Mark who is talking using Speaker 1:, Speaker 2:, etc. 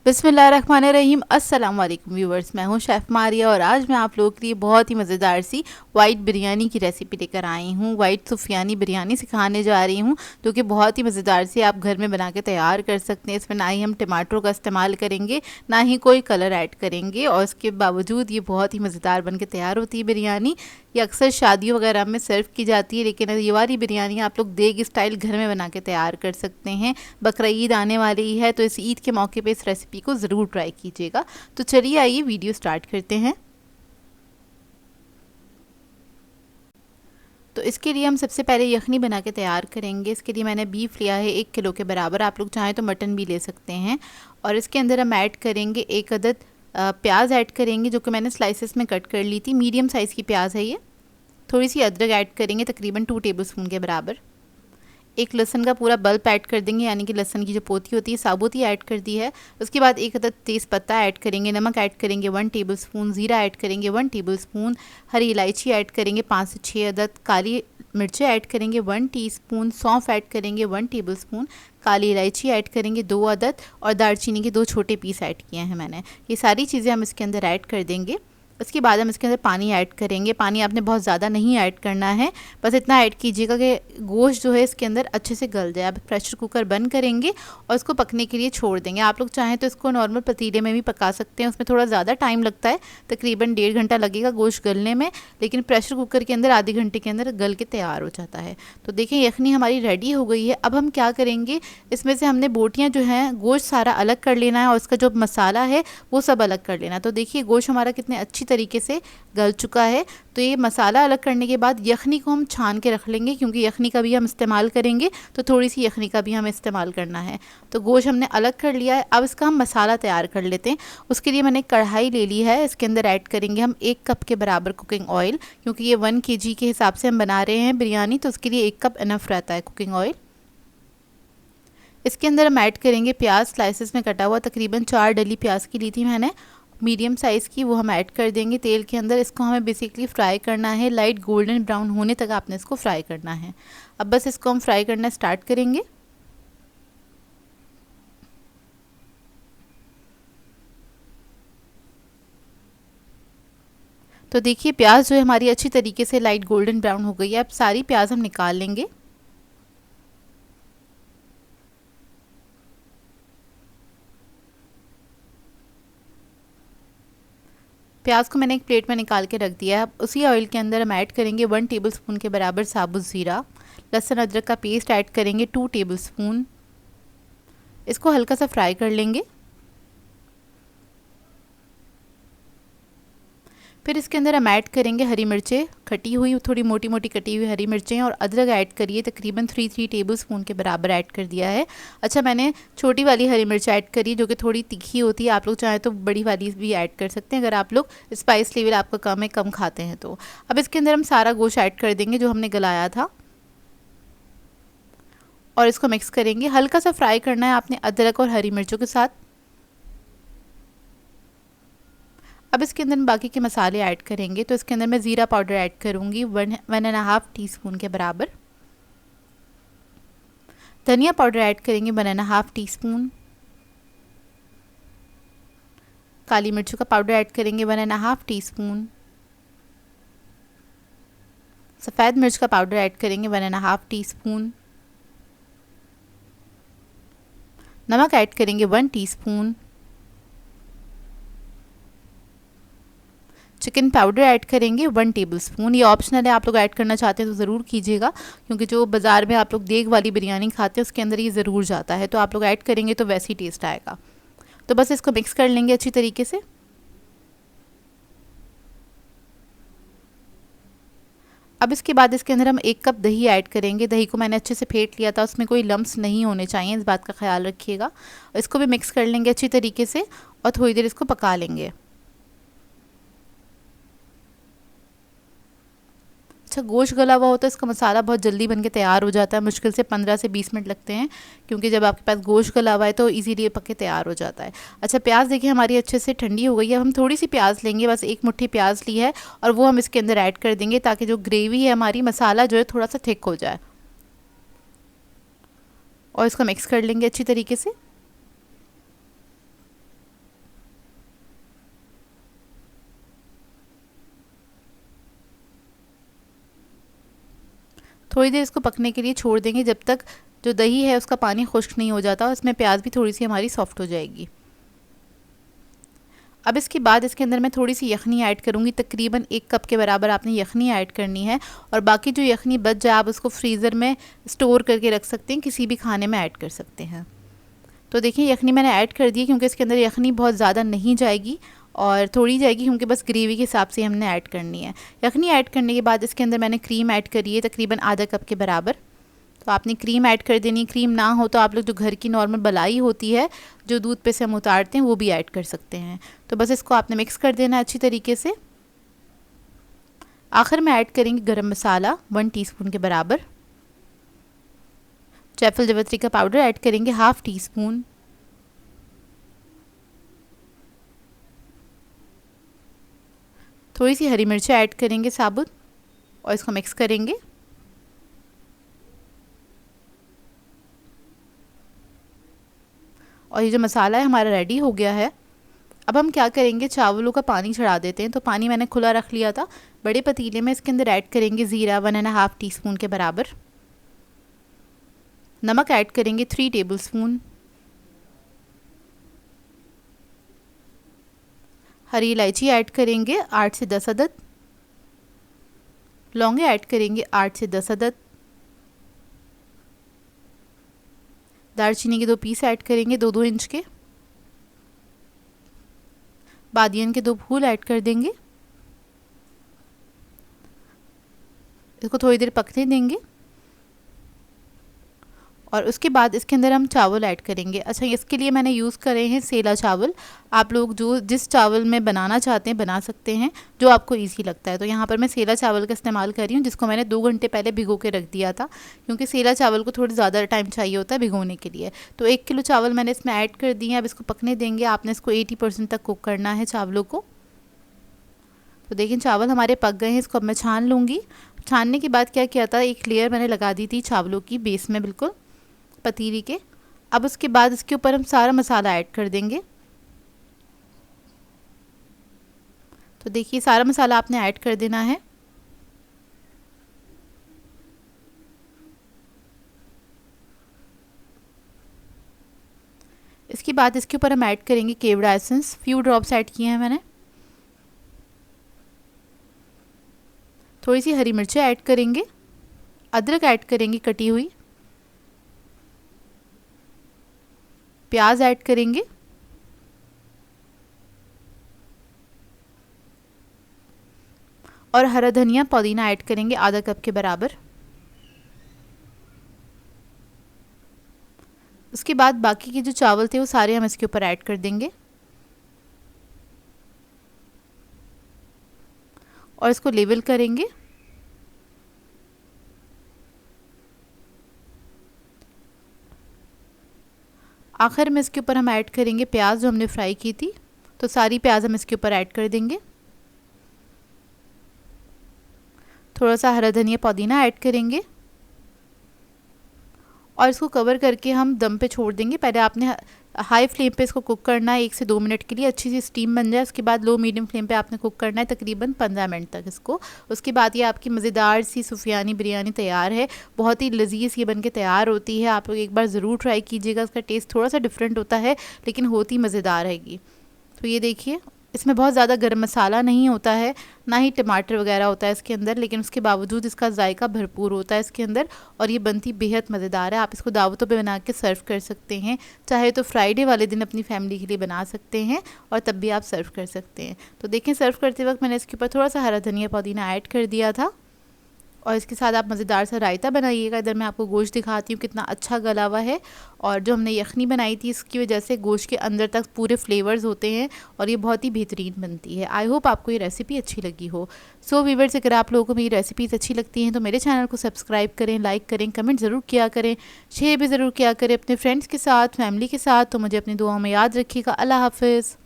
Speaker 1: बिस्मिल्लाहिर्रहमानिर्रहीम। अस्सलाम वालेकुम व्यूवर्स, मैं हूं शेफ़ मारिया और आज मैं आप लोगों के लिए बहुत ही मज़ेदार सी वाइट बिरयानी की रेसिपी लेकर आई हूं। वाइट सुफ़ियानी बिरयानी सिखाने जा रही हूं जो कि बहुत ही मज़ेदार सी आप घर में बना के तैयार कर सकते हैं। इसमें ना ही हम टमाटरों का इस्तेमाल करेंगे, ना ही कोई कलर ऐड करेंगे और उसके बावजूद ये बहुत ही मज़ेदार बन के तैयार होती है बिरयानी। ये अक्सर शादियों वगैरह में सर्व की जाती है, लेकिन ये वाली बिरयानी आप लोग देग स्टाइल घर में बना के तैयार कर सकते हैं। बकरा ईद आने वाली है तो इस ईद के मौके पे इस रेसिपी को ज़रूर ट्राई कीजिएगा। तो चलिए आइए वीडियो स्टार्ट करते हैं। तो इसके लिए हम सबसे पहले यखनी बना के तैयार करेंगे। इसके लिए मैंने बीफ लिया है 1 किलो के बराबर, आप लोग चाहें तो मटन भी ले सकते हैं। और इसके अंदर हम ऐड करेंगे 1 अदद प्याज ऐड करेंगे जो कि मैंने स्लाइसेस में कट कर ली थी। मीडियम साइज़ की प्याज है ये। थोड़ी सी अदरक ऐड करेंगे तकरीबन 2 टेबलस्पून के बराबर। एक लहसन का पूरा बल्ब ऐड कर देंगे, यानी कि लहसन की जो पोती होती है साबुत ही ऐड कर दी है। उसके बाद 1 अदद तेज़ पत्ता ऐड करेंगे, नमक ऐड करेंगे 1 टेबलस्पून, ज़ीरा ऐड करेंगे 1 टेबलस्पून, हरी इलायची ऐड करेंगे 5 से 6 अदद, काली मिर्चें ऐड करेंगे 1 टीस्पून, सौंफ ऐड करेंगे 1 टेबलस्पून, काली इलायची ऐड करेंगे 2 अदद और दालचीनी के 2 छोटे पीस ऐड किए हैं मैंने। ये सारी चीज़ें हम इसके अंदर ऐड कर देंगे। उसके बाद हम इसके अंदर पानी ऐड करेंगे। पानी आपने बहुत ज़्यादा नहीं ऐड करना है, बस इतना ऐड कीजिएगा कि गोश्त जो है इसके अंदर अच्छे से गल जाए। अब प्रेशर कुकर बंद करेंगे और इसको पकने के लिए छोड़ देंगे। आप लोग चाहें तो इसको नॉर्मल पतीले में भी पका सकते हैं, उसमें थोड़ा ज़्यादा टाइम लगता है, तकरीबन 1.5 घंटा लगेगा गोश्त गलने में, लेकिन प्रेशर कुकर के अंदर आधे घंटे के अंदर गल के तैयार हो जाता है। तो देखें यखनी हमारी रेडी हो गई है। अब हम क्या करेंगे, इसमें से हमने बोटियाँ जो हैं गोश्त सारा अलग कर लेना है और इसका जो मसाला है वो सब अलग कर लेना है। तो देखिए गोश्त हमारा कितने अच्छी तरीके से गल चुका है। तो ये मसाला अलग करने के बाद यखनी को हम छान के रख लेंगे, क्योंकि यखनी का भी हम इस्तेमाल करेंगे तो थोड़ी सी यखनी का भी हमें इस्तेमाल करना है। तो गोश्त हमने अलग कर लिया है। अब इसका हम मसाला तैयार कर लेते हैं। उसके लिए मैंने कढ़ाई ले ली है, इसके अंदर ऐड करेंगे हम 1 कप के बराबर कुकिंग ऑयल, क्योंकि ये 1 kg के हिसाब से हम बना रहे हैं बिरयानी, तो उसके लिए 1 कप इनफ रहता है कुकिंग ऑयल। इसके अंदर हम ऐड करेंगे प्याज स्लाइसेस में कटा हुआ, तकरीबन 4 डली प्याज की ली थी मैंने, मीडियम साइज़ की, वो हम ऐड कर देंगे तेल के अंदर। इसको हमें बेसिकली फ्राई करना है, लाइट गोल्डन ब्राउन होने तक आपने इसको फ्राई करना है। अब बस इसको हम फ्राई करना स्टार्ट करेंगे। तो देखिए प्याज जो है हमारी अच्छी तरीके से लाइट गोल्डन ब्राउन हो गई है। अब सारी प्याज हम निकाल लेंगे। प्याज को मैंने एक प्लेट में निकाल के रख दिया है। अब उसी ऑयल के अंदर हम ऐड करेंगे 1 टेबलस्पून के बराबर साबुत ज़ीरा, लहसुन अदरक का पेस्ट ऐड करेंगे 2 टेबलस्पून। इसको हल्का सा फ्राई कर लेंगे। फिर इसके अंदर हम ऐड करेंगे हरी मिर्चें, कटी हुई थोड़ी मोटी मोटी कटी हुई हरी मिर्चें, और अदरक ऐड करिए तकरीबन 3 टेबलस्पून के बराबर ऐड कर दिया है। अच्छा, मैंने छोटी वाली हरी मिर्च ऐड करी जो कि थोड़ी तीखी होती है, आप लोग चाहें तो बड़ी वाली भी ऐड कर सकते हैं अगर आप लोग स्पाइस लेवल आपका कम है, कम खाते हैं तो। अब इसके अंदर हम सारा गोश्त ऐड कर देंगे जो हमने गलाया था और इसको मिक्स करेंगे। हल्का सा फ्राई करना है आपने अदरक और हरी मिर्चों के साथ। अब इसके अंदर बाकी के मसाले ऐड करेंगे। तो इसके अंदर मैं ज़ीरा पाउडर ऐड करूँगी 1.5 टीस्पून के बराबर, धनिया पाउडर ऐड करेंगे 1.5 टीस्पून, काली मिर्चों का पाउडर ऐड करेंगे 1.5 टीस्पून, सफ़ेद मिर्च का पाउडर ऐड करेंगे 1.5 टीस्पून, नमक ऐड करेंगे 1 टीस्पून, चिकन पाउडर ऐड करेंगे 1 टेबलस्पून। ये ऑप्शनल है, आप लोग ऐड करना चाहते हैं तो ज़रूर कीजिएगा, क्योंकि जो बाज़ार में आप लोग देग वाली बिरयानी खाते हैं उसके अंदर ये ज़रूर जाता है, तो आप लोग ऐड करेंगे तो वैसे ही टेस्ट आएगा। तो बस इसको मिक्स कर लेंगे अच्छी तरीके से। अब इसके बाद इसके अंदर हम 1 कप दही ऐड करेंगे। दही को मैंने अच्छे से फेंट लिया था, उसमें कोई लम्स नहीं होने चाहिए, इस बात का ख्याल रखिएगा। इसको भी मिक्स कर लेंगे अच्छी तरीके से और थोड़ी देर इसको पका लेंगे। अच्छा, गोश्त गला हुआ होता है, इसका मसाला बहुत जल्दी बन के तैयार हो जाता है, मुश्किल से 15 से 20 मिनट लगते हैं, क्योंकि जब आपके पास गोश्त गला हुआ है तो इजीली पक के तैयार हो जाता है। अच्छा, प्याज देखिए हमारी अच्छे से ठंडी हो गई है। अब हम थोड़ी सी प्याज लेंगे, बस 1 मुट्ठी प्याज ली है, और वो हम इसके अंदर ऐड कर देंगे ताकि जो ग्रेवी है हमारी, मसाला जो है थोड़ा सा थिक हो जाए, और इसको मिक्स कर लेंगे अच्छी तरीके से। थोड़ी देर इसको पकने के लिए छोड़ देंगे जब तक जो दही है उसका पानी खुश्क नहीं हो जाता और इसमें प्याज भी थोड़ी सी हमारी सॉफ्ट हो जाएगी। अब इसके बाद इसके अंदर मैं थोड़ी सी यखनी ऐड करूँगी, तकरीबन 1 कप के बराबर आपने यखनी ऐड करनी है। और बाकी जो यखनी बच जाए आप उसको फ्रीज़र में स्टोर करके रख सकते हैं, किसी भी खाने में ऐड कर सकते हैं। तो देखिए यखनी मैंने ऐड कर दी क्योंकि इसके अंदर यखनी बहुत ज़्यादा नहीं जाएगी और थोड़ी जाएगी क्योंकि बस ग्रेवी के हिसाब से हमने ऐड करनी है। यखनी ऐड करने के बाद इसके अंदर मैंने क्रीम ऐड करी है तकरीबन आधा कप के बराबर। तो आपने क्रीम ऐड कर देनी। क्रीम ना हो तो आप लोग जो घर की नॉर्मल मलाई होती है जो दूध पे से हम उतारते हैं वो भी ऐड कर सकते हैं। तो बस इसको आपने मिक्स कर देना अच्छी तरीके से। आखिर में ऐड करेंगे गरम मसाला 1 टीस्पून के बराबर। जायफल जावित्री का पाउडर ऐड करेंगे 1/2 टीस्पून। थोड़ी सी हरी मिर्चें ऐड करेंगे साबुत और इसको मिक्स करेंगे। और ये जो मसाला है हमारा रेडी हो गया है। अब हम क्या करेंगे, चावलों का पानी चढ़ा देते हैं। तो पानी मैंने खुला रख लिया था बड़े पतीले में। इसके अंदर ऐड करेंगे ज़ीरा 1.5 टीस्पून के बराबर। नमक ऐड करेंगे 3 टेबलस्पून। हरी इलायची ऐड करेंगे 8 से 10 अदद। लौंगे ऐड करेंगे 8 से 10 अदद। दालचीनी के 2 पीस ऐड करेंगे 2-2 इंच के। बादियन के 2 फूल ऐड कर देंगे। इसको थोड़ी देर पकने देंगे और उसके बाद इसके अंदर हम चावल ऐड करेंगे। अच्छा, इसके लिए मैंने यूज़ करे हैं सेला चावल। आप लोग जो जिस चावल में बनाना चाहते हैं बना सकते हैं, जो आपको इजी लगता है। तो यहाँ पर मैं सेला चावल का इस्तेमाल कर रही हूँ, जिसको मैंने 2 घंटे पहले भिगो के रख दिया था, क्योंकि सेला चावल को थोड़ी ज़्यादा टाइम चाहिए होता है भिगोने के लिए। तो 1 किलो चावल मैंने इसमें ऐड कर दिए हैं। अब इसको पकने देंगे। आपने इसको 80% तक कुक करना है चावलों को। तो देखिए चावल हमारे पक गए हैं। इसको अब मैं छान लूँगी। छानने के बाद क्या किया था, एक लेयर मैंने लगा दी थी चावलों की बेस में, बिल्कुल पतीली के। अब उसके बाद इसके ऊपर हम सारा मसाला ऐड कर देंगे। तो देखिए सारा मसाला आपने ऐड कर देना है। इसके बाद इसके ऊपर हम ऐड करेंगे केवड़ा एसेंस। फ्यू ड्रॉप्स ऐड किए हैं मैंने। थोड़ी सी हरी मिर्चें ऐड करेंगे। अदरक ऐड करेंगे कटी हुई। प्याज ऐड करेंगे। और हरा धनिया पुदीना ऐड करेंगे आधा कप के बराबर। उसके बाद बाकी के जो चावल थे वो सारे हम इसके ऊपर ऐड कर देंगे और इसको लेवल करेंगे। आखिर में इसके ऊपर हम ऐड करेंगे प्याज जो हमने फ्राई की थी। तो सारी प्याज हम इसके ऊपर ऐड कर देंगे। थोड़ा सा हरा धनिया पुदीना ऐड करेंगे और इसको कवर करके हम दम पे छोड़ देंगे। पहले आपने हाई फ्लेम पे इसको कुक करना है 1 से 2 मिनट के लिए, अच्छी सी स्टीम बन जाए। उसके बाद लो मीडियम फ्लेम पे आपने कुक करना है तकरीबन 15 मिनट तक इसको। उसके बाद ये आपकी मज़ेदार सी सूफियानी बिरयानी तैयार है। बहुत ही लजीज ये बन के तैयार होती है। आप लोग एक बार ज़रूर ट्राई कीजिएगा। इसका टेस्ट थोड़ा सा डिफरेंट होता है लेकिन होती मज़ेदार रहेगी। तो ये देखिए इसमें बहुत ज़्यादा गर्म मसाला नहीं होता है, ना ही टमाटर वगैरह होता है इसके अंदर, लेकिन उसके बावजूद इसका जायका भरपूर होता है इसके अंदर और ये बनती बेहद मज़ेदार है। आप इसको दावतों पे बना के सर्व कर सकते हैं। चाहे तो फ्राइडे वाले दिन अपनी फैमिली के लिए बना सकते हैं और तब भी आप सर्व कर सकते हैं। तो देखें सर्व करते वक्त मैंने इसके ऊपर थोड़ा सा हरा धनिया पुदीना ऐड कर दिया था और इसके साथ आप मज़ेदार सा रायता बनाइएगा। इधर मैं आपको गोश्त दिखाती हूँ कितना अच्छा गला हुआ है। और जो हमने यखनी बनाई थी इसकी वजह से गोश्त के अंदर तक पूरे फ्लेवर्स होते हैं और ये बहुत ही बेहतरीन बनती है। आई होप आपको ये रेसिपी अच्छी लगी हो। सो व्यूअर्स, अगर आप लोगों को मेरी रेसिपीज़ अच्छी लगती हैं तो मेरे चैनल को सब्सक्राइब करें, लाइक करें, कमेंट ज़रूर किया करें, शेयर भी ज़रूर किया करें अपने फ्रेंड्स के साथ, फैमिली के साथ। तो मुझे अपनी दुआओं में याद रखिएगा। अल्लाह हाफ़िज़।